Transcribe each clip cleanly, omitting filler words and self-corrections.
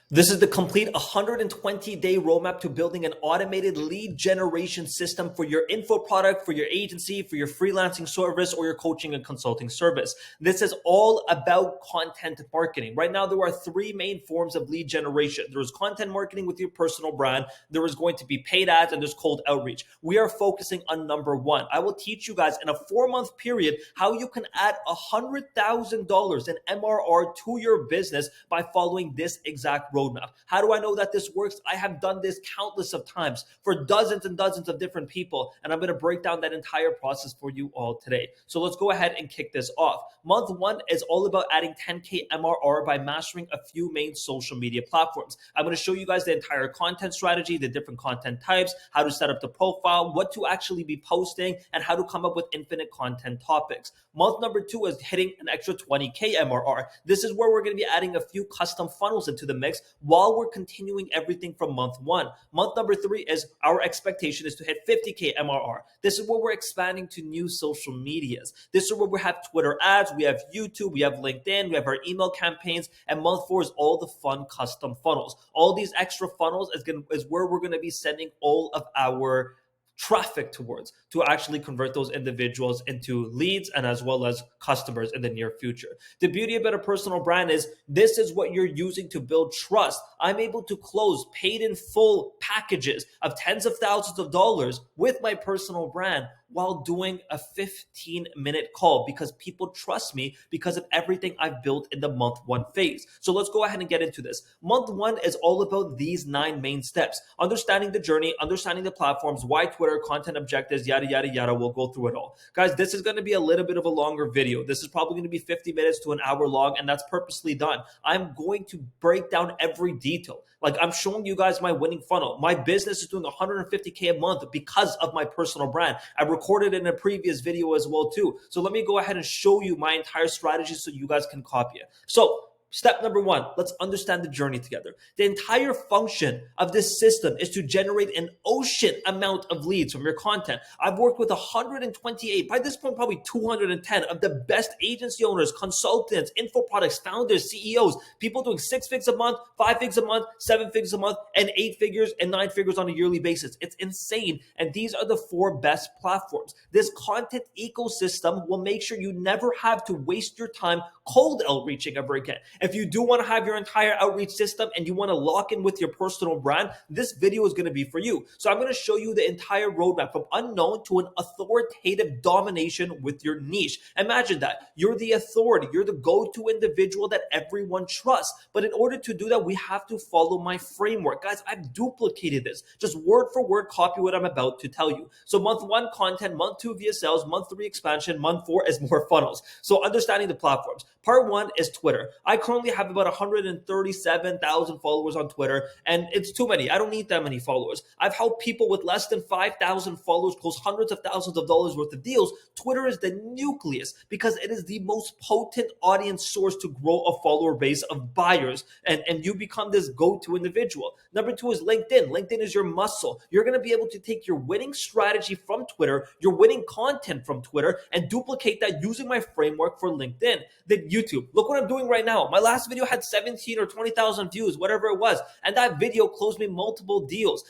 This is the complete 120-day roadmap to building an automated lead generation system for your info product, for your agency, for your freelancing service, or your coaching and consulting service. This is all about content marketing. Right now, there are three main forms of lead generation. There is content marketing with your personal brand. There is going to be paid ads, and there's cold outreach. We are focusing on number one. I will teach you guys in a 4-month period how you can add $100,000 in MRR to your business by following this exact roadmap. How do I know that this works? I have done this countless of times for dozens and dozens of different people, and I'm going to break down that entire process for you all today. So let's go ahead and kick this off. Month one is all about adding 10K MRR by mastering a few main social media platforms. I'm going to show you guys the entire content strategy, the different content types, how to set up the profile, what to actually be posting, and how to come up with infinite content topics. Month number two is hitting an extra 20K MRR. This is where we're going to be adding a few custom funnels into the mix while we're continuing everything from month one. Month number three is our expectation is to hit 50K MRR. This is where we're expanding to new social medias. This is where we have Twitter ads, we have YouTube, we have LinkedIn, we have our email campaigns, and month four is all the fun custom funnels. All these extra funnels is where we're going to be sending all of our traffic towards to actually convert those individuals into leads and as well as customers in the near future. The beauty about a personal brand is this is what you're using to build trust. I'm able to close paid in full packages of tens of thousands of dollars with my personal brand while doing a 15-minute call because people trust me because of everything I've built in the month one phase. So let's go ahead and get into this. Month one is all about these 9 main steps: understanding the journey, understanding the platforms, why Twitter, content objectives, yada, yada, yada. We'll go through it all. Guys, this is going to be a little bit of a longer video. This is probably going to be 50 minutes to an hour long, and that's purposely done. I'm going to break down every detail. Like I'm showing you guys my winning funnel. My business is doing 150K a month because of my personal brand. I recorded it in a previous video as well too. So let me go ahead and show you my entire strategy so you guys can copy it. So step number one, let's understand the journey together. The entire function of this system is to generate an ocean amount of leads from your content. I've worked with 128, by this point, probably 210 of the best agency owners, consultants, info products, founders, CEOs, people doing 6 figures a month, 5 figures a month, 7 figures a month, and 8 figures and 9 figures on a yearly basis. It's insane. And these are the 4 best platforms. This content ecosystem will make sure you never have to waste your time cold outreaching ever again. If you do want to have your entire outreach system and you want to lock in with your personal brand, this video is going to be for you. So I'm going to show you the entire roadmap from unknown to an authoritative domination with your niche. Imagine that. You're the authority. You're the go-to individual that everyone trusts. But in order to do that, we have to follow my framework. Guys, I've duplicated this. Just word for word, copy what I'm about to tell you. So month one, content. Month two, via sales. Month three, expansion. Month four is more funnels. So understanding the platforms. Part one is Twitter. I currently have about 137,000 followers on Twitter, and it's too many. I don't need that many followers. I've helped people with less than 5,000 followers close hundreds of thousands of dollars worth of deals. Twitter is the nucleus because it is the most potent audience source to grow a follower base of buyers, and you become this go-to individual. Number two is LinkedIn. LinkedIn is your muscle. You're going to be able to take your winning strategy from Twitter, your winning content from Twitter, and duplicate that using my framework for LinkedIn. Then YouTube. Look what I'm doing right now. My last video had 17 or 20,000 views, whatever it was. And that video closed me multiple deals.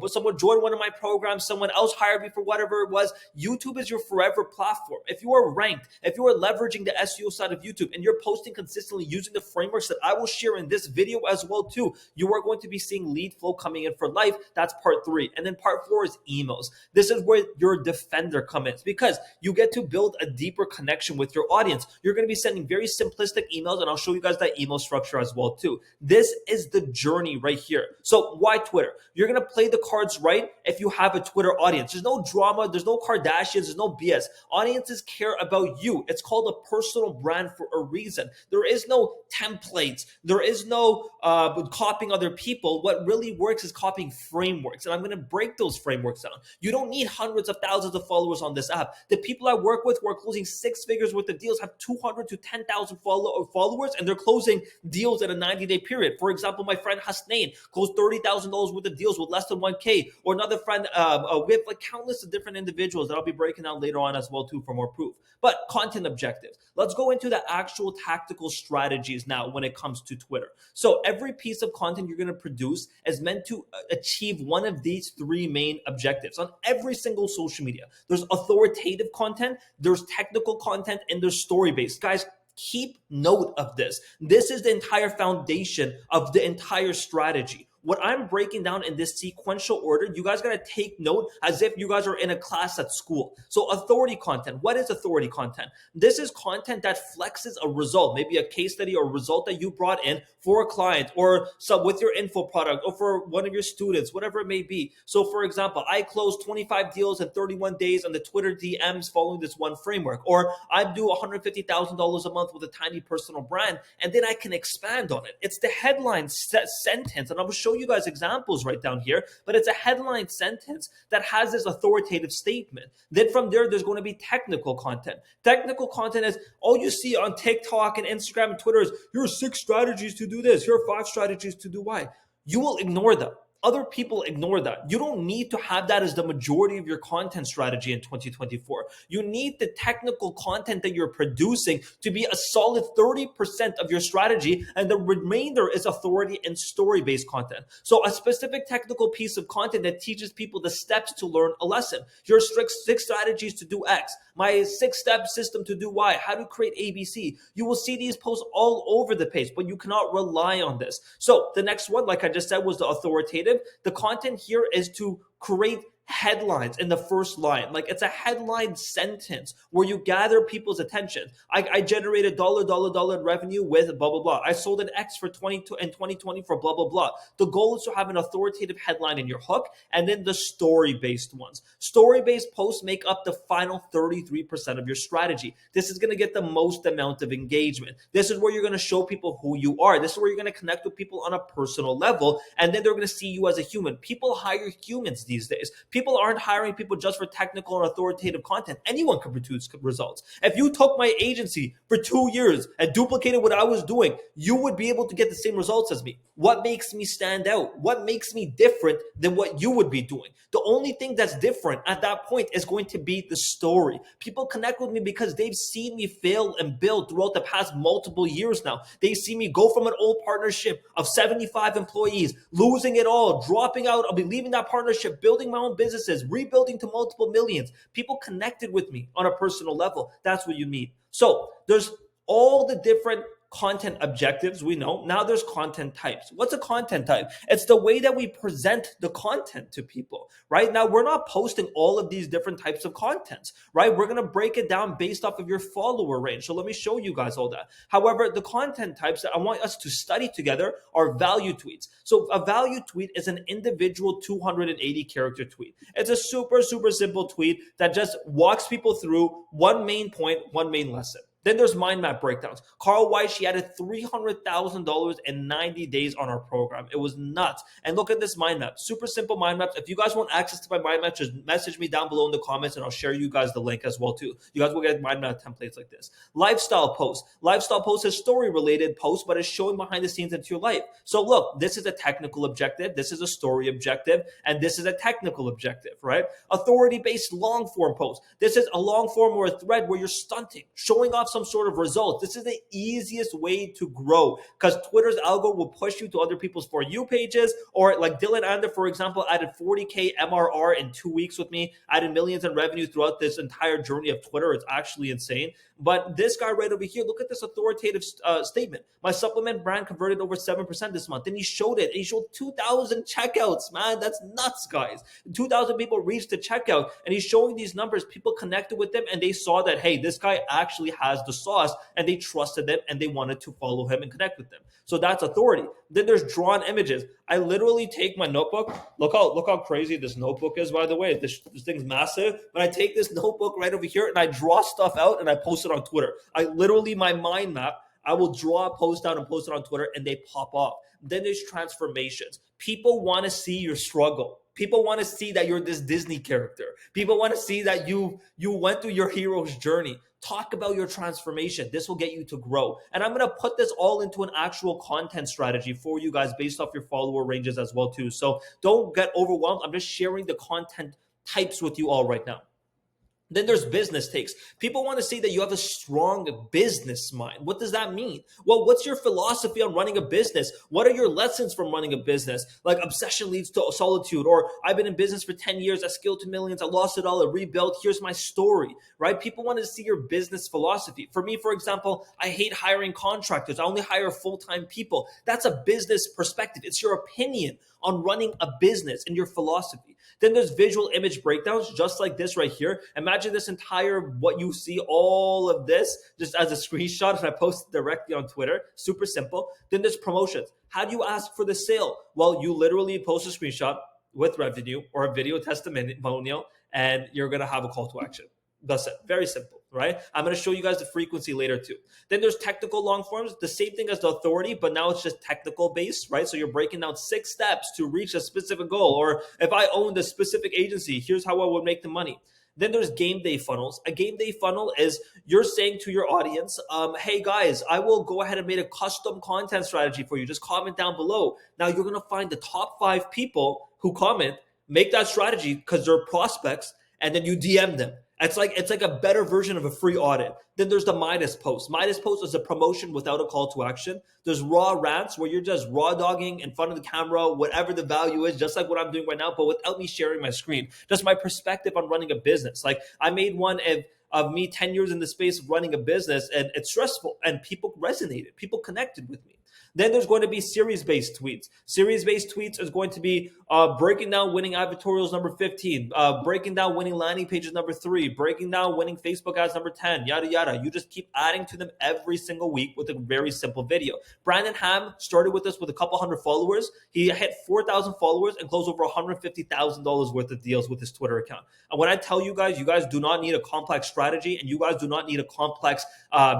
Someone joined one of my programs, someone else hired me for whatever it was. YouTube is your forever platform. If you are ranked, if you are leveraging the SEO side of YouTube and you're posting consistently using the frameworks that I will share in this video as well too, you are going to be seeing lead flow coming in for life. That's part three. And then part four is emails. This is where your defender comes in because you get to build a deeper connection with your audience. You're going to be sending very simplistic emails, and I'll show you guys that email structure as well too. This is the journey right here. So why Twitter? You're going to play the cards right if you have a Twitter audience. There's no drama. There's no Kardashians. There's no BS. Audiences care about you. It's called a personal brand for a reason. There is no templates. There is no copying other people. What really works is copying frameworks, and I'm going to break those frameworks down. You don't need hundreds of thousands of followers on this app. The people I work with who are closing 6 figures worth of deals have 200 to 10,000 followers, and they're closing deals in a 90-day period. For example, my friend Hasnain closed $30,000 worth of deals with less than 1K. Or another friend, we have like countless of different individuals that I'll be breaking down later on as well too for more proof. But content objectives. Let's go into the actual tactical strategies now when it comes to Twitter. So every piece of content you're going to produce is meant to achieve one of these three main objectives on every single social media. There's authoritative content, there's technical content, and there's story-based. Guys, keep note of this. This is the entire foundation of the entire strategy. What I'm breaking down in this sequential order, you guys got to take note as if you guys are in a class at school. So authority content. What is authority content? This is content that flexes a result, maybe a case study or result that you brought in for a client or some with your info product or for one of your students, whatever it may be. So for example, I closed 25 deals in 31 days on the Twitter DMs following this one framework, or I do $150,000 a month with a tiny personal brand, and then I can expand on it. It's the headline sentence, and I will show you guys examples right down here, but it's a headline sentence that has this authoritative statement. Then from there, there's going to be technical content. Technical content is all you see on TikTok and Instagram and Twitter is, here are 6 strategies to do this, here are 5 strategies to do Y. You will ignore them. Other people ignore that. You don't need to have that as the majority of your content strategy in 2024. You need the technical content that you're producing to be a solid 30% of your strategy, and the remainder is authority and story-based content. So a specific technical piece of content that teaches people the steps to learn a lesson. Your 6 strategies to do X, my 6-step system to do Y, how to create ABC. You will see these posts all over the page, but you cannot rely on this. So the next one, like I just said, was the authoritative. The content here is to create headlines in the first line. Like it's a headline sentence where you gather people's attention. I generated dollar revenue with blah, blah, blah. I sold an X for 2020 for blah, blah, blah. The goal is to have an authoritative headline in your hook, and then the story-based ones. Story-based posts make up the final 33% of your strategy. This is going to get the most amount of engagement. This is where you're going to show people who you are. This is where you're going to connect with people on a personal level, and then they're going to see you as a human. People hire humans these days. People aren't hiring people just for technical and authoritative content. Anyone can produce results. If you took my agency for 2 years and duplicated what I was doing, you would be able to get the same results as me. What makes me stand out? What makes me different than what you would be doing? The only thing that's different at that point is going to be the story. People connect with me because they've seen me fail and build throughout the past multiple years now. They see me go from an old partnership of 75 employees, losing it all, dropping out. I'll be leaving that partnership, building my own businesses, rebuilding to multiple millions. People connected with me on a personal level. That's what you need. So there's all the different content objectives we know. Now there's content types. What's a content type? It's the way that we present the content to people, right? Now we're not posting all of these different types of contents, right? We're going to break it down based off of your follower range. So let me show you guys all that. However, the content types that I want us to study together are value tweets. So a value tweet is an individual 280 character tweet. It's a super simple tweet that just walks people through one main point, one main lesson. Then there's mind map breakdowns. Carl Weiss, she added $300,000 in 90 days on our program. It was nuts. And look at this mind map. Super simple mind maps. If you guys want access to my mind map, just message me down below in the comments and I'll share you guys the link as well too. You guys will get mind map templates like this. Lifestyle posts. Lifestyle posts is story related posts, but it's showing behind the scenes into your life. So look, this is a technical objective. This is a story objective. And this is a technical objective, right? Authority-based long form posts. This is a long form or a thread where you're stunting, showing off some sort of results. This is the easiest way to grow because Twitter's algo will push you to other people's For You pages, or like Dylan Ander, for example, added 40K MRR in 2 weeks with me, added millions in revenue throughout this entire journey of Twitter. It's actually insane. But this guy right over here, look at this authoritative statement. My supplement brand converted over 7% this month. Then he showed it. He showed 2,000 checkouts, man. That's nuts, guys. 2,000 people reached the checkout, and he's showing these numbers. People connected with him, and they saw that, hey, this guy actually has the sauce, and they trusted him, and they wanted to follow him and connect with him. So that's authority. Then there's drawn images. I literally take my notebook. Look how crazy this notebook is, by the way. This thing's massive. But I take this notebook right over here, and I draw stuff out, and I post it on Twitter. I literally, my mind map, I will draw a post out and post it on Twitter, and they pop off. Then there's transformations. People want to see your struggle. People want to see that you're this Disney character. People want to see that you went through your hero's journey. Talk about your transformation. This will get you to grow. And I'm going to put this all into an actual content strategy for you guys based off your follower ranges as well too. So don't get overwhelmed. I'm just sharing the content types with you all right now. Then there's business takes. People want to see that you have a strong business mind. What does that mean? Well, what's your philosophy on running a business? What are your lessons from running a business? Like obsession leads to solitude, or I've been in business for 10 years. I scaled to millions. I lost it all. I rebuilt. Here's my story, right? People want to see your business philosophy. For me, for example, I hate hiring contractors. I only hire full-time people. That's a business perspective. It's your opinion on running a business and your philosophy. Then there's visual image breakdowns, just like this right here. Imagine this entire, what you see, all of this, just as a screenshot, and I post it directly on Twitter. Super simple. Then there's promotions. How do you ask for the sale? Well, you literally post a screenshot with revenue or a video testimonial, and you're going to have a call to action. That's it. Very simple, right? I'm going to show you guys the frequency later too. Then there's technical long forms, the same thing as the authority, but now it's just technical based, right? So you're breaking down 6 steps to reach a specific goal. Or if I owned a specific agency, here's how I would make the money. Then there's game day funnels. A game day funnel is you're saying to your audience, hey guys, I will go ahead and make a custom content strategy for you. Just comment down below. Now you're going to find the top 5 people who comment, make that strategy because they're prospects, and then you DM them. It's like a better version of a free audit. Then there's the Midas post. Midas post is a promotion without a call to action. There's raw rants where you're just raw dogging in front of the camera, whatever the value is, just like what I'm doing right now, but without me sharing my screen. Just my perspective on running a business. Like I made one of me 10 years in the space of running a business, and it's stressful, and people resonated. People connected with me. Then there's going to be series-based tweets. Series-based tweets is going to be breaking down winning advertorials number 15, breaking down winning landing pages number 3, breaking down winning Facebook ads number 10, yada, yada. You just keep adding to them every single week with a very simple video. Brandon Ham started with us with a couple hundred followers. He hit 4,000 followers and closed over $150,000 worth of deals with his Twitter account. And when I tell you guys do not need a complex strategy, and you guys do not need a complex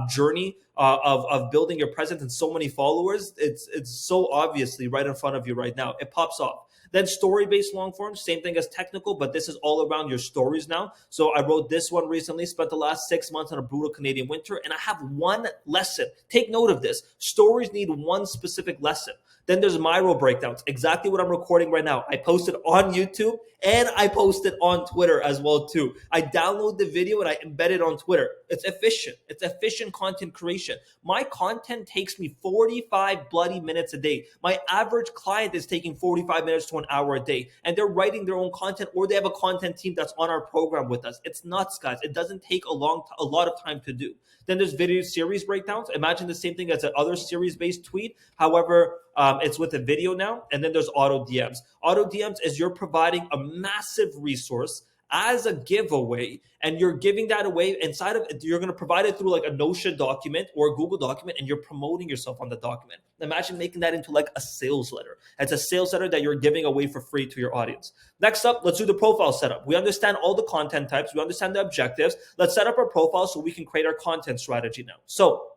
journey of building your presence and so many followers, it's so obviously right in front of you right now. It pops off. Then story-based long form, same thing as technical, but this is all around your stories now. So I wrote this one recently, spent the last 6 months on a brutal Canadian winter, and I have one lesson. Take note of this. Stories need one specific lesson. Then there's Miro breakdowns, exactly what I'm recording right now. I posted on YouTube and I posted on Twitter as well too. I download the video and I embed it on Twitter. It's efficient. It's efficient content creation. My content takes me 45 bloody minutes a day. My average client is taking 45 minutes to an hour a day, and they're writing their own content, or they have a content team that's on our program with us. It's nuts, guys. It doesn't take a lot of time to do. Then there's video series breakdowns. Imagine the same thing as another series-based tweet. However, it's with a video now. And then there's auto DMs. Auto DMs is you're providing a massive resource as a giveaway, and you're giving that away inside of it. You're going to provide it through like a Notion document or a Google document, and you're promoting yourself on the document. Imagine making that into like a sales letter. It's a sales letter that you're giving away for free to your audience. Next up, let's do the profile setup. We understand all the content types. We understand the objectives. Let's set up our profile so we can create our content strategy now. So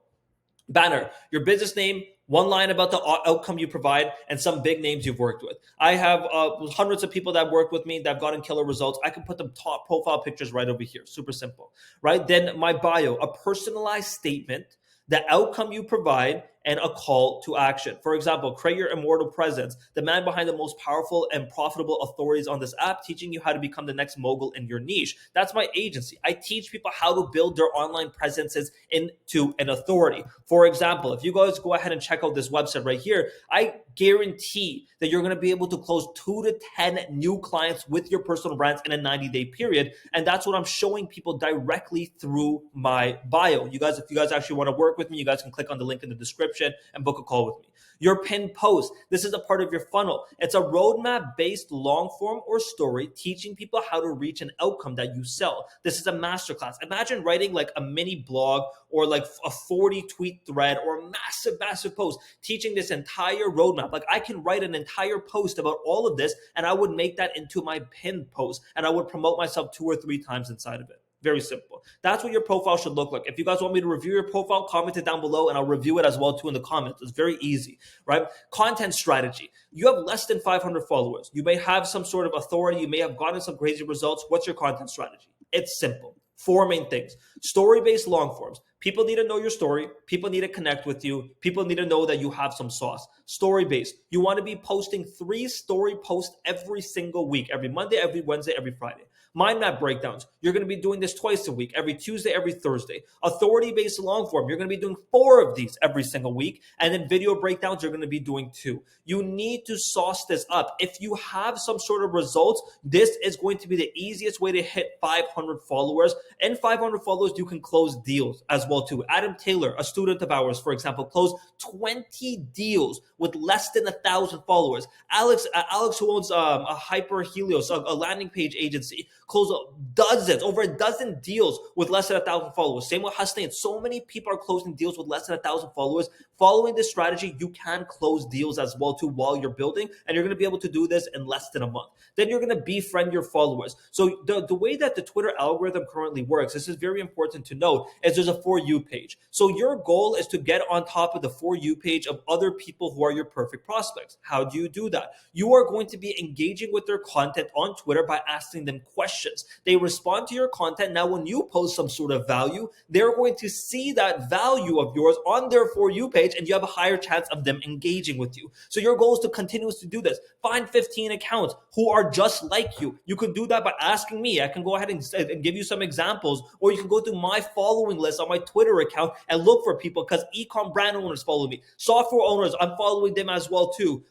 banner, your business name, one line about the outcome you provide, and some big names you've worked with. I have hundreds of people that work with me that have gotten killer results. I can put the top profile pictures right over here. Super simple, right? Then my bio, a personalized statement, the outcome you provide, and a call to action. For example, create your immortal presence, the man behind the most powerful and profitable authorities on this app, teaching you how to become the next mogul in your niche. That's my agency. I teach people how to build their online presences into an authority. For example, if you guys go ahead and check out this website right here, I guarantee that you're going to be able to close 2 to 10 new clients with your personal brands in a 90-day period. And that's what I'm showing people directly through my bio. You guys, if you guys actually want to work with me, you guys can click on the link in the description and book a call with me. Your pinned post. This is a part of your funnel. It's a roadmap-based long form or story teaching people how to reach an outcome that you sell. This is a masterclass. Imagine writing like a mini blog or like a 40 tweet thread or a massive post teaching this entire roadmap. Like I can write an entire post about all of this, and I would make that into my pinned post, and I would promote myself 2 or 3 times inside of it. Very simple. That's what your profile should look like. If you guys want me to review your profile, comment it down below and I'll review it as well too in the comments. It's very easy, right? Content strategy. You have less than 500 followers. You may have some sort of authority. You may have gotten some crazy results. What's your content strategy? It's simple. Four main things. Story-based long forms. People need to know your story. People need to connect with you. People need to know that you have some sauce. Story-based. You want to be posting 3 story posts every single week, every Monday, every Wednesday, every Friday. Mind map breakdowns. You're going to be doing this twice a week, every Tuesday, every Thursday. Authority-based long form. You're going to be doing 4 of these every single week. And then video breakdowns, you're going to be doing 2. You need to sauce this up. If you have some sort of results, this is going to be the easiest way to hit 500 followers. And 500 followers, you can close deals as well too. Adam Taylor, a student of ours, for example, closed 20 deals with less than 1,000 followers. Alex, who owns a Hyper Helios, a landing page agency, closed over a dozen deals with less than 1,000 followers. Same with Hasnain. So many people are closing deals with less than 1,000 followers. Following this strategy, you can close deals as well too while you're building, and you're going to be able to do this in less than a month. Then you're going to befriend your followers. So the way that the Twitter algorithm currently works, this is very important to note, is there's a For You page. So your goal is to get on top of the For You page of other people who are your perfect prospects. How do you do that? You are going to be engaging with their content on Twitter by asking them questions. They respond to your content. Now, when you post some sort of value, they're going to see that value of yours on their For You page, and you have a higher chance of them engaging with you. So your goal is to continuously do this. Find 15 accounts who are just like you. You could do that by asking me. I can go ahead and give you some examples, or you can go to my following list on my Twitter account and look for people, because e-com brand owners follow me. Software owners, I'm following them as well too.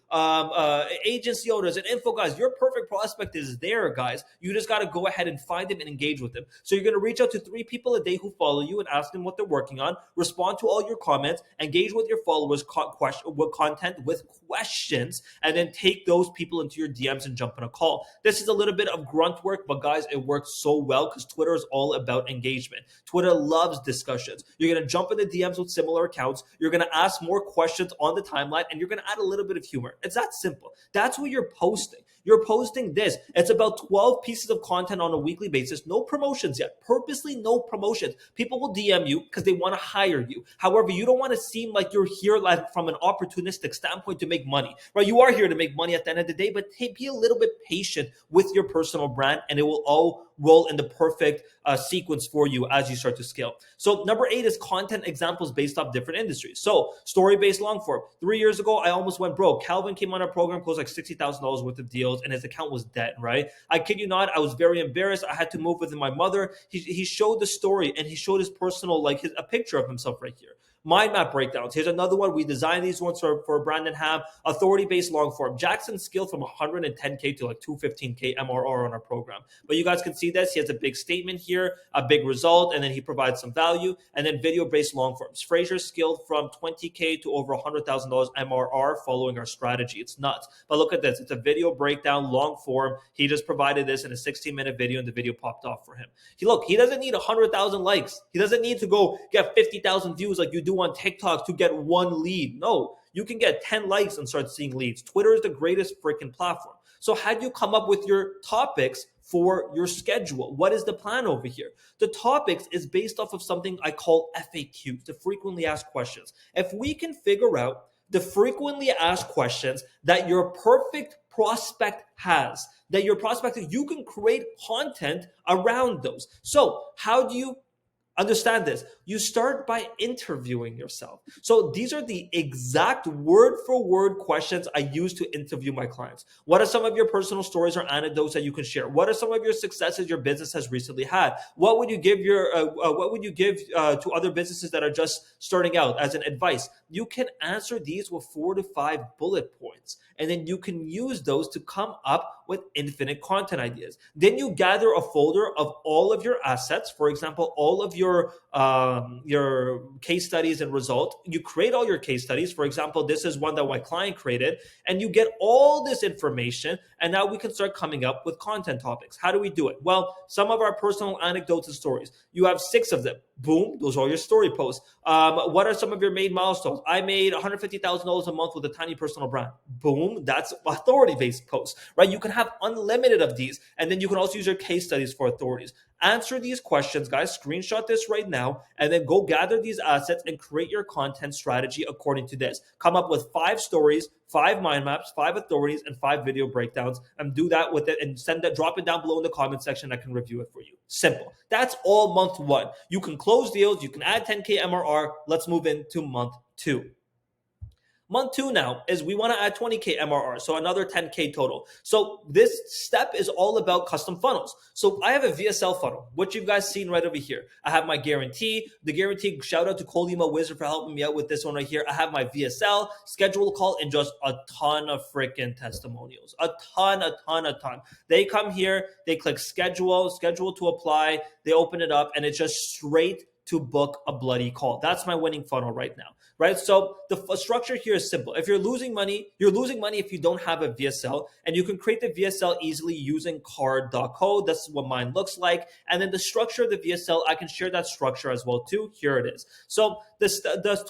Agency owners and info guys, your perfect prospect is there, guys. You just got to go ahead and find them and engage with them. So you're going to reach out to 3 people a day who follow you and ask them what they're working on, respond to all your comments, engage with your followers with content with questions, and then take those people into your DMs and jump on a call. This is a little bit of grunt work, but guys, it works so well because Twitter is all about engagement. Twitter loves discussions. You're going to jump in the DMs with similar accounts. You're going to ask more questions on the timeline, and you're going to add a little bit of humor. It's that simple. That's what you're posting. You're posting this. It's about 12 pieces of content on a weekly basis. No promotions yet. Purposely no promotions. People will DM you because they want to hire you. However, you don't want to seem like you're here like from an opportunistic standpoint to make money, right? You are here to make money at the end of the day, but be a little bit patient with your personal brand, and it will all roll in the perfect sequence for you as you start to scale. So number 8 is content examples based off different industries. So story-based long form. 3 years ago, I almost went broke. Calvin came on our program, closed like $60,000 worth of deals, and his account was dead, right? I kid you not, I was very embarrassed. I had to move with my mother. He showed the story, and he showed his personal, a picture of himself right here. Mind map breakdowns. Here's another one. We designed these ones for Brandon Ham. Authority-based long form. Jackson scaled from 110K to like 215K MRR on our program. But you guys can see this. He has a big statement here, a big result, and then he provides some value. And then video-based long forms. Fraser scaled from 20K to over $100,000 MRR following our strategy. It's nuts. But look at this. It's a video breakdown, long form. He just provided this in a 16-minute video, and the video popped off for him. He doesn't need 100,000 likes. He doesn't need to go get 50,000 views like you do on TikTok to get 1 lead. No, you can get 10 likes and start seeing leads. Twitter is the greatest freaking platform. So how do you come up with your topics for your schedule? What is the plan over here? The topics is based off of something I call FAQs, the frequently asked questions. If we can figure out the frequently asked questions that your perfect prospect has, that your prospect, you can create content around those. So how do you understand this? You start by interviewing yourself. So these are the exact word-for-word questions I use to interview my clients. What are some of your personal stories or anecdotes that you can share? What are some of your successes your business has recently had? What would you give to other businesses that are just starting out as an advice? You can answer these with 4 to 5 bullet points, and then you can use those to come up with infinite content ideas. Then you gather a folder of all of your assets. For example, all of your case studies and results. You create all your case studies. For example, this is one that my client created, and you get all this information, and now we can start coming up with content topics. How do we do it? Well, some of our personal anecdotes and stories. You have 6 of them. Boom, those are your story posts. What are some of your made milestones? I made $150,000 a month with a tiny personal brand. Boom, that's authority-based posts, right? You can have unlimited of these. And then you can also use your case studies for authorities. Answer these questions, guys. Screenshot this right now, and then go gather these assets and create your content strategy according to this. Come up with 5 stories, 5 mind maps, 5 authorities, and 5 video breakdowns, and do that with it and send that, drop it down below in the comment section. I can review it for you. Simple. That's all month 1. You can close deals, you can add 10K MRR. Let's move into month 2. Month 2 now is we want to add 20K MRR, so another 10K total. So this step is all about custom funnels. So I have a VSL funnel, which you guys seen right over here. I have my guarantee. The guarantee, shout out to Cold Email Wizard for helping me out with this one right here. I have my VSL, schedule a call, and just a ton of freaking testimonials. A ton. They come here, they click schedule to apply, they open it up, and it's just straight to book a bloody call. That's my winning funnel right now, right? So the structure here is simple. If you're losing money if you don't have a VSL, and you can create the VSL easily using card.co. That's what mine looks like. And then the structure of the VSL, I can share that structure as well too. Here it is. So the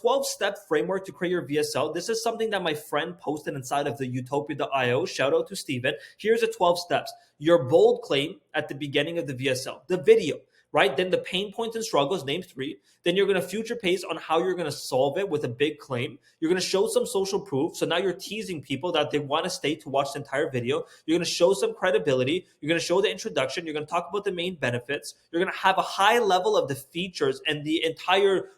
12-step framework to create your VSL, this is something that my friend posted inside of the utopia.io. Shout out to Steven. Here's the 12 steps. Your bold claim at the beginning of the VSL, the video, right? Then the pain points and struggles, name 3. Then you're going to future pace on how you're going to solve it with a big claim. You're going to show some social proof. So now you're teasing people that they want to stay to watch the entire video. You're going to show some credibility. You're going to show the introduction. You're going to talk about the main benefits. You're going to have a high level of the features and the entire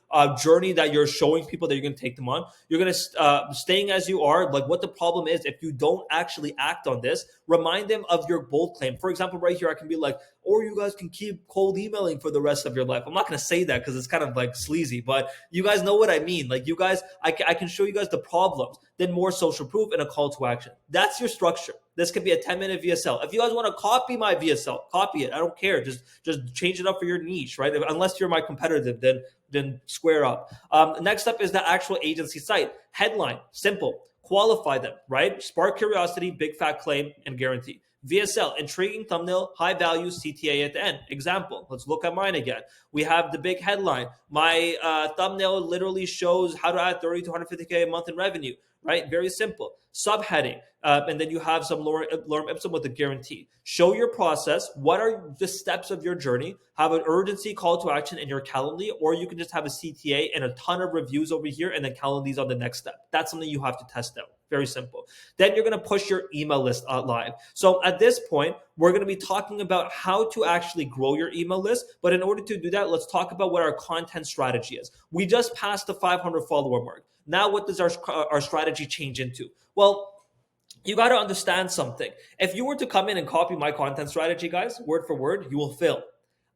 journey that you're showing people that you're going to take them on. You're going to staying as you are, like what the problem is if you don't actually act on this. Remind them of your bold claim. For example, right here, I can be like, or you guys can keep cold emailing for the rest of your life. I'm not going to say that because it's kind of like sleazy, but you guys know what I mean. Like you guys, I can show you guys the problems, then more social proof and a call to action. That's your structure. This could be a 10-minute VSL. If you guys want to copy my VSL, copy it. I don't care. Just change it up for your niche, right? Unless you're my competitor, then square up. Next up is the actual agency site. Headline, simple. Qualify them, right? Spark curiosity, big fat claim, and guarantee. VSL, intriguing thumbnail, high value CTA at the end. Example, let's look at mine again. We have the big headline. My thumbnail literally shows how to add 30 to 150K a month in revenue, right? Very simple. Subheading, and then you have some lorem ipsum with a guarantee. Show your process. What are the steps of your journey? Have an urgency call to action in your Calendly, or you can just have a CTA and a ton of reviews over here, and then Calendly's on the next step. That's something you have to test out. Very simple. Then you're going to push your email list live. So at this point, we're going to be talking about how to actually grow your email list. But in order to do that, let's talk about what our content strategy is. We just passed the 500 follower mark. Now, what does our strategy change into? Well, you got to understand something. If you were to come in and copy my content strategy, guys, word for word, you will fail.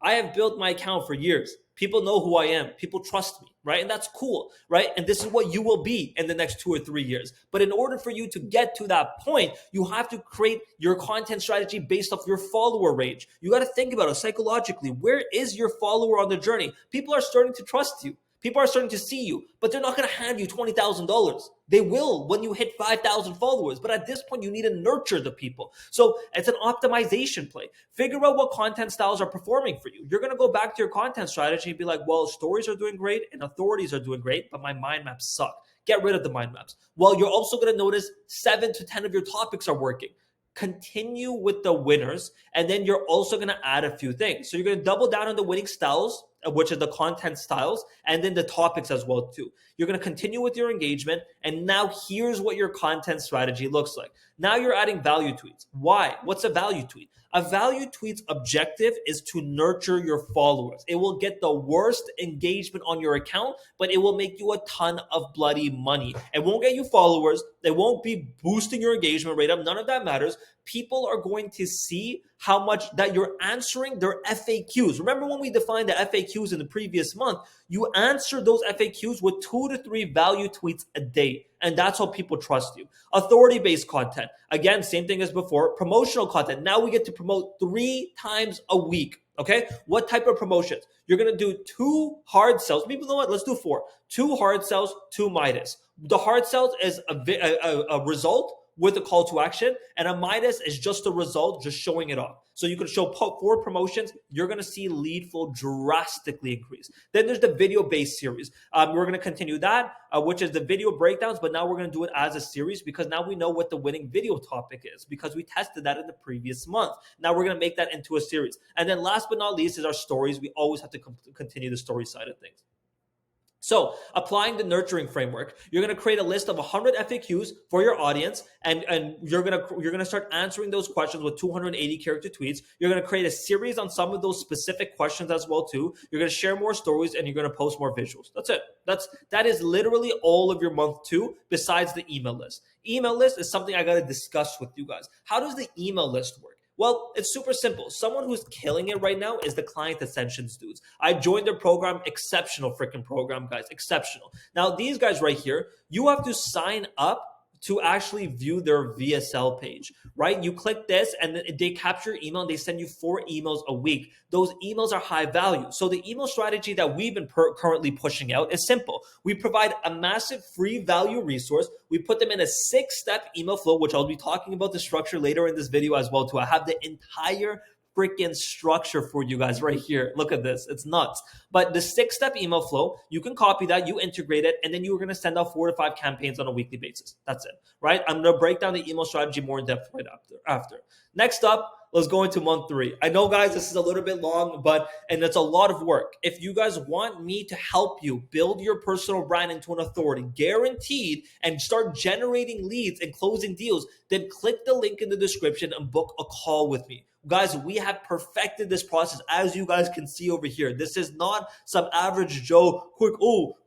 I have built my account for years. People know who I am. People trust me, right? And that's cool, right? And this is what you will be in the next 2 or 3 years. But in order for you to get to that point, you have to create your content strategy based off your follower range. You got to think about it psychologically. Where is your follower on the journey? People are starting to trust you. People are starting to see you, but they're not going to hand you $20,000. They will when you hit 5,000 followers. But at this point, you need to nurture the people. So it's an optimization play. Figure out what content styles are performing for you. You're going to go back to your content strategy and be like, well, stories are doing great and authorities are doing great, but my mind maps suck. Get rid of the mind maps. Well, you're also going to notice 7 to 10 of your topics are working. Continue with the winners, and then you're also going to add a few things. So you're going to double down on the winning styles, which are the content styles, and then the topics as well too. You're going to continue with your engagement, and now here's what your content strategy looks like. Now you're adding value tweets. Why? What's a value tweet? A value tweet's objective is to nurture your followers. It will get the worst engagement on your account, but it will make you a ton of bloody money. It won't get you followers. It won't be boosting your engagement rate up. None of that matters. People are going to see how much that you're answering their FAQs. Remember when we defined the FAQs in the previous month? You answer those FAQs with 2 to 3 value tweets a day. And that's how people trust you. Authority-based content. Again, same thing as before. Promotional content. Now we get to promote 3 times a week. Okay? What type of promotions? You're going to do 2 hard sells. Maybe, you know what? Let's do 4. 2 hard sells, 2 Midas. The hard sells is a result with a call to action, and a Midas is just a result, just showing it off. So you can show 4 promotions, you're going to see lead flow drastically increase. Then there's the video-based series. We're going to continue that, which is the video breakdowns, but now we're going to do it as a series because now we know what the winning video topic is because we tested that in the previous month. Now we're going to make that into a series. And then last but not least is our stories. We always have to continue the story side of things. So applying the nurturing framework, you're going to create a list of 100 FAQs for your audience, and you're going to start answering those questions with 280 character tweets. You're going to create a series on some of those specific questions as well too. You're going to share more stories, and you're going to post more visuals. That's it. That is literally all of your month 2 besides the email list. Email list is something I got to discuss with you guys. How does the email list work? Well, it's super simple. Someone who's killing it right now is the Client Ascensions dudes. I joined their program, exceptional freaking program, guys, exceptional. Now, these guys right here, you have to sign up to actually view their VSL page, right? You click this and they capture your email and they send you 4 emails a week. Those emails are high value. So the email strategy that we've been currently pushing out is simple. We provide a massive free value resource. We put them in a 6-step email flow, which I'll be talking about the structure later in this video as well too. I have the entire freaking structure for you guys right here. Look at this. It's nuts. But the 6-step email flow, you can copy that, you integrate it, and then you're going to send out 4 to 5 campaigns on a weekly basis. That's it, right? I'm going to break down the email strategy more in depth right after. Next up, let's go into month 3. I know, guys, this is a little bit long, and it's a lot of work. If you guys want me to help you build your personal brand into an authority, guaranteed, and start generating leads and closing deals, then click the link in the description and book a call with me. Guys, we have perfected this process, as you guys can see over here. This is not some average Joe quick,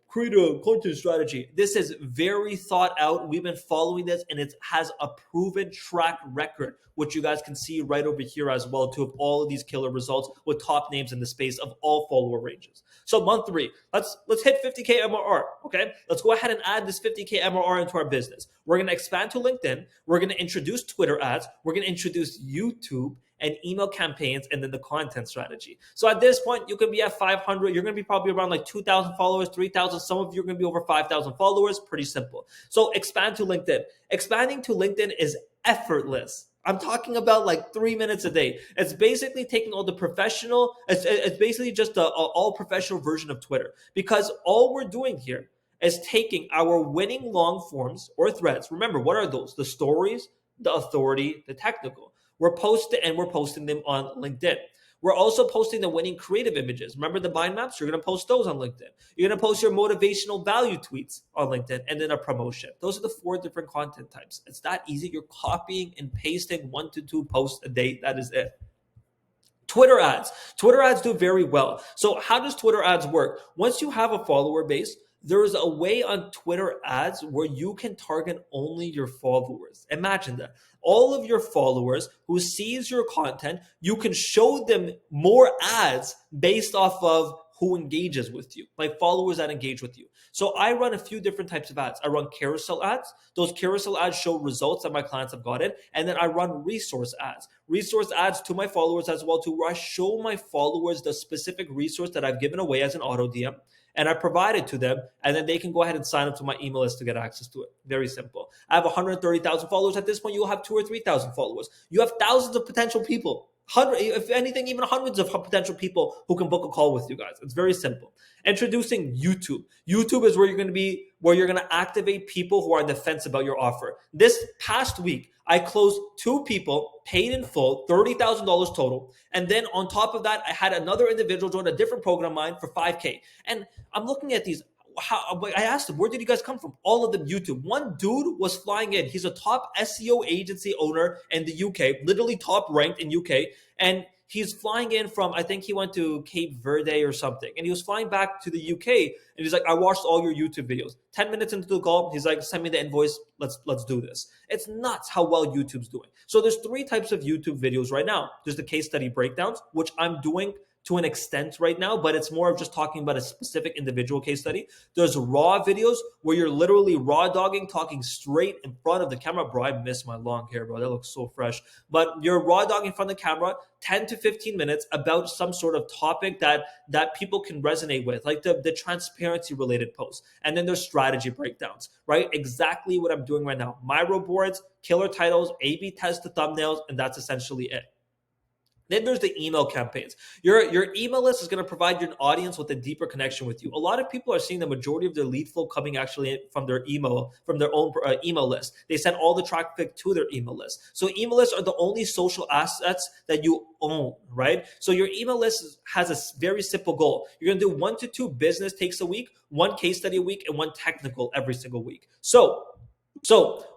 create a content strategy. This is very thought out. We've been following this, and it has a proven track record, which you guys can see right over here as well too, of all of these killer results with top names in the space of all follower ranges. So month 3, let's hit 50K MRR, okay? Let's go ahead and add this 50K MRR into our business. We're going to expand to LinkedIn. We're going to introduce Twitter ads. We're going to introduce YouTube and email campaigns, and then the content strategy. So at this point, you can be at 500. You're going to be probably around like 2,000 followers, 3,000. Some of you are going to be over 5,000 followers. Pretty simple. So expand to LinkedIn. Expanding to LinkedIn is effortless. I'm talking about like 3 minutes a day. It's basically taking all the professional, it's basically just an all professional version of Twitter, because all we're doing here is taking our winning long forms or threads. Remember, what are those? The stories, the authority, the technical. We're posting them on LinkedIn. We're also posting the winning creative images. Remember the mind maps? You're going to post those on LinkedIn. You're going to post your motivational value tweets on LinkedIn, and then a promotion. Those are the 4 different content types. It's that easy. You're copying and pasting 1 to 2 posts a day. That is it. Twitter ads. Twitter ads do very well. So how does Twitter ads work? Once you have a follower base, there is a way on Twitter ads where you can target only your followers. Imagine that. All of your followers who sees your content, you can show them more ads based off of who engages with you, like followers that engage with you. So I run a few different types of ads. I run carousel ads. Those carousel ads show results that my clients have gotten. And then I run resource ads. Resource ads to my followers as well too, where I show my followers the specific resource that I've given away as an auto DM. And I provide it to them, and then they can go ahead and sign up to my email list to get access to it. Very simple. I have 130,000 followers. At this point, you'll have 2,000 or 3,000 followers. You have thousands of potential people, if anything, even hundreds of potential people who can book a call with you guys. It's very simple. Introducing YouTube. YouTube is where you're going to activate people who are on the fence about your offer. This past week, I closed 2 people, paid in full, $30,000 total. And then on top of that, I had another individual join a different program of mine for $5K. And I'm looking at these. I asked them, where did you guys come from? All of them YouTube. One dude was flying in. He's a top SEO agency owner in the UK, literally top ranked in UK. And he's flying in from, I think he went to Cape Verde or something. And he was flying back to the UK. And he's like, I watched all your YouTube videos. 10 minutes into the call, he's like, send me the invoice. Let's do this. It's nuts how well YouTube's doing. So there's 3 types of YouTube videos right now. There's the case study breakdowns, which I'm doing to an extent right now, but it's more of just talking about a specific individual case study. There's raw videos where you're literally raw dogging, talking straight in front of the camera. Bro, I miss my long hair, bro. That looks so fresh. But you're raw dogging in front of the camera, 10 to 15 minutes about some sort of topic that people can resonate with, like the transparency related posts. And then there's strategy breakdowns, right? Exactly what I'm doing right now. Miro boards, killer titles, A/B test the thumbnails, and that's essentially it. Then there's the email campaigns. Your email list is going to provide your audience with a deeper connection with you. A lot of people are seeing the majority of their lead flow coming actually from their email, from their own email list. They send all the traffic to their email list. So email lists are the only social assets that you own, right? So your email list has a very simple goal. You're going to do 1 to 2 business takes a week, 1 case study a week, and 1 technical every single week. So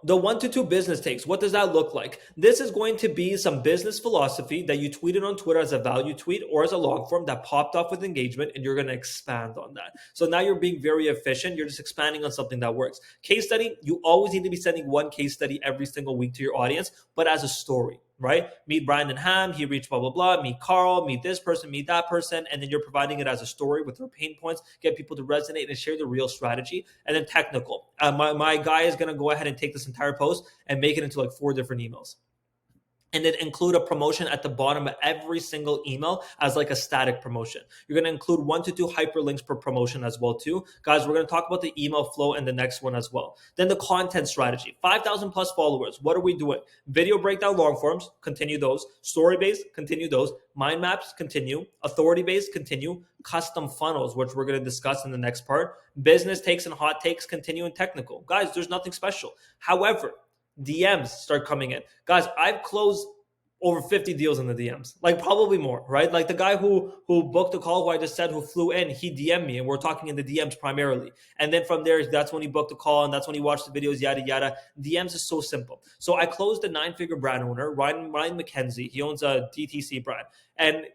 the 1 to 2 business takes, what does that look like? This is going to be some business philosophy that you tweeted on Twitter as a value tweet or as a long form that popped off with engagement, and you're going to expand on that. So now you're being very efficient. You're just expanding on something that works. Case study, you always need to be sending 1 case study every single week to your audience, but as a story. Right? Meet Brandon Ham, he reached blah, blah, blah. Meet Carl, meet this person, meet that person. And then you're providing it as a story with their pain points, get people to resonate and share the real strategy. And then technical. My guy is going to go ahead and take this entire post and make it into like 4 different emails. And then include a promotion at the bottom of every single email as like a static promotion. You're going to include 1 to 2 hyperlinks per promotion as well too. Guys, we're going to talk about the email flow in the next one as well. Then the content strategy, 5,000 plus followers. What are we doing? Video breakdown long forms, continue those. Story based, continue those. Mind maps, continue. Authority based, continue. Custom funnels, which we're going to discuss in the next part. Business takes and hot takes, continue, and technical. Guys, there's nothing special. However, DMs start coming in. Guys, I've closed over 50 deals in the DMs, like probably more, right? Like the guy who booked the call, who I just said, who flew in, he DM'd me and we're talking in the DMs primarily. And then from there, that's when he booked the call and that's when he watched the videos, yada, yada. DMs is so simple. So I closed a 9-figure brand owner, Ryan McKenzie. He owns a DTC brand. And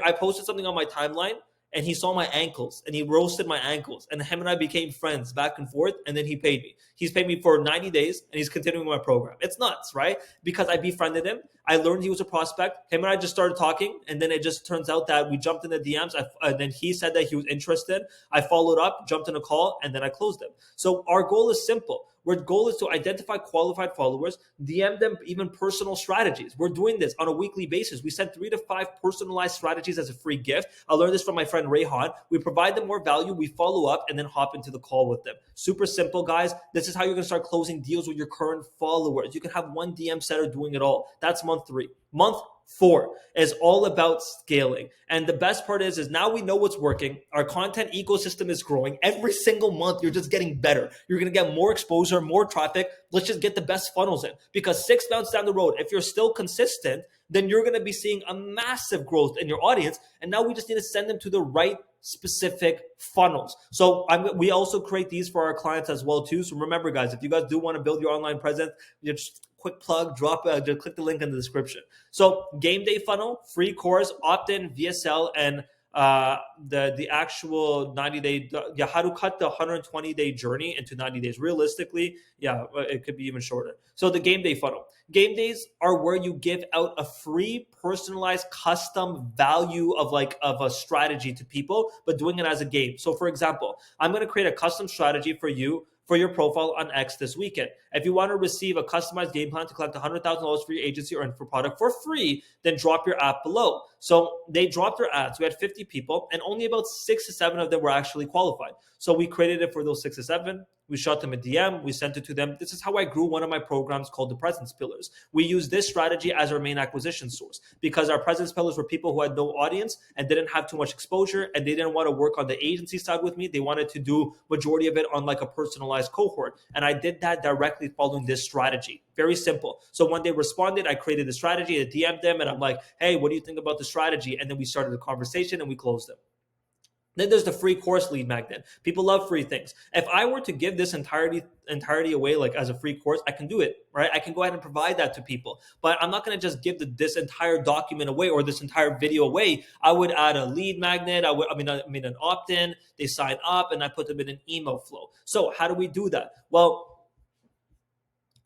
I posted something on my timeline and he saw my ankles and he roasted my ankles, and him and I became friends back and forth, and then he paid me. He's paid me for 90 days and he's continuing my program. It's nuts, right? Because I befriended him. I learned he was a prospect. Him and I just started talking, and then it just turns out that we jumped in the DMs. Then he said that he was interested. I followed up, jumped in a call, and then I closed him. So our goal is simple. Our goal is to identify qualified followers, DM them even personal strategies. We're doing this on a weekly basis. We send 3 to 5 personalized strategies as a free gift. I learned this from my friend Rayhan. We provide them more value, we follow up, and then hop into the call with them. Super simple, guys. This is how you're going to start closing deals with your current followers. You can have one DM setter doing it all. That's month 3. Month 4 is all about scaling. And the best part is now we know what's working. Our content ecosystem is growing. Every single month, you're just getting better. You're going to get more exposure, more traffic. Let's just get the best funnels in. Because 6 months down the road, if you're still consistent, then you're going to be seeing a massive growth in your audience. And now we just need to send them to the right specific funnels. So we also create these for our clients as well too. So remember, guys, if you guys do want to build your online presence, just quick plug, just click the link in the description. So game day funnel, free course, opt-in, VSL, and the actual 90-day, how to cut the 120-day journey into 90 days. Realistically, it could be even shorter. So the game day funnel. Game days are where you give out a free, personalized, custom value of a strategy to people, but doing it as a game. So for example, I'm going to create a custom strategy for you for your profile on X this weekend. If you want to receive a customized game plan to collect $100,000 for your agency or info product for free, then drop your app below. So they dropped their ads. We had 50 people, and only about 6 to 7 of them were actually qualified. So we created it for those 6 to 7. We shot them a DM. We sent it to them. This is how I grew one of my programs called the Presence Pillars. We use this strategy as our main acquisition source because our Presence Pillars were people who had no audience and didn't have too much exposure, and they didn't want to work on the agency side with me. They wanted to do majority of it on like a personalized cohort. And I did that directly following this strategy. Very simple. So when they responded, I created the strategy, I DM'd them, and I'm like, hey, what do you think about the strategy? And then we started the conversation and we closed them. Then there's the free course lead magnet. People love free things. If I were to give this entirety away, like as a free course, I can do it, right? I can go ahead and provide that to people, but I'm not going to just give this entire document away or this entire video away. I would add a lead magnet. I mean an opt-in. They sign up, and I put them in an email flow. So how do we do that? Well,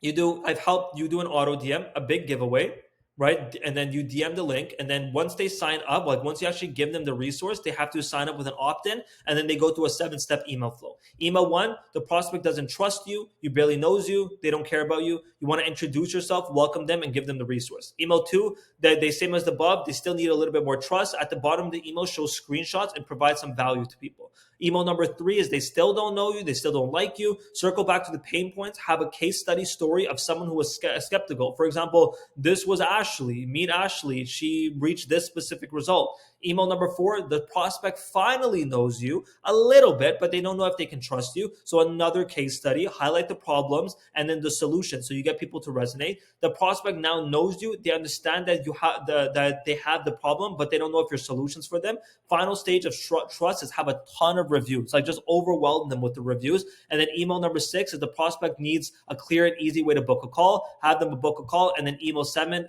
I've helped you do an auto DM, a big giveaway. right? And then you DM the link. And then once they sign up, like once you actually give them the resource, they have to sign up with an opt-in. And then they go through a 7-step email flow. Email 1, the prospect doesn't trust you. You barely knows you. They don't care about you. You want to introduce yourself, welcome them, and give them the resource. Email 2, they same as the above. They still need a little bit more trust. At the bottom of the email, show screenshots and provide some value to people. Email number 3 is they still don't know you. They still don't like you. Circle back to the pain points. Have a case study story of someone who was skeptical. For example, this was Ashley. Meet Ashley. She reached this specific result. Email number 4, the prospect finally knows you a little bit, but they don't know if they can trust you. So another case study, highlight the problems and then the solution. So you get people to resonate. The prospect now knows you. They understand that that they have the problem, but they don't know if your solutions for them. Final stage of trust is have a ton of reviews. Like just overwhelm them with the reviews. And then email number 6 is the prospect needs a clear and easy way to book a call. Have them book a call. And then email 7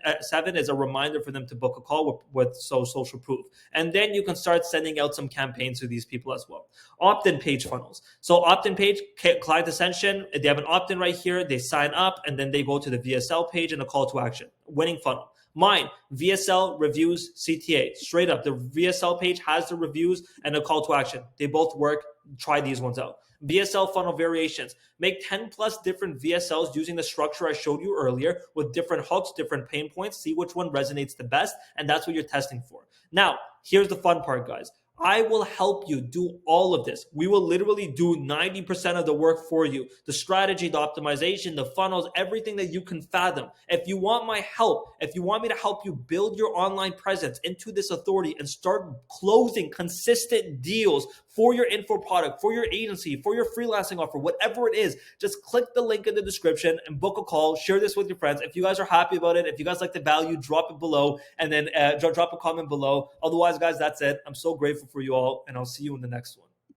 is a reminder for them to book a call with social proof. And then you can start sending out some campaigns to these people as well. Opt-in page funnels. So opt-in page, client ascension, they have an opt-in right here. They sign up and then they go to the VSL page and a call to action. Winning funnel. Mine, VSL, reviews, CTA. Straight up, the VSL page has the reviews and a call to action. They both work. Try these ones out. VSL funnel variations. Make 10 plus different VSLs using the structure I showed you earlier with different hooks, different pain points. See which one resonates the best, and that's what you're testing for. Now, here's the fun part, guys. I will help you do all of this. We will literally do 90% of the work for you. The strategy, the optimization, the funnels, everything that you can fathom. If you want my help, if you want me to help you build your online presence into this authority and start closing consistent deals for your info product, for your agency, for your freelancing offer, whatever it is, just click the link in the description and book a call. Share this with your friends. If you guys are happy about it, if you guys like the value, drop it below and then drop a comment below. Otherwise, guys, that's it. I'm so grateful for you all, and I'll see you in the next one.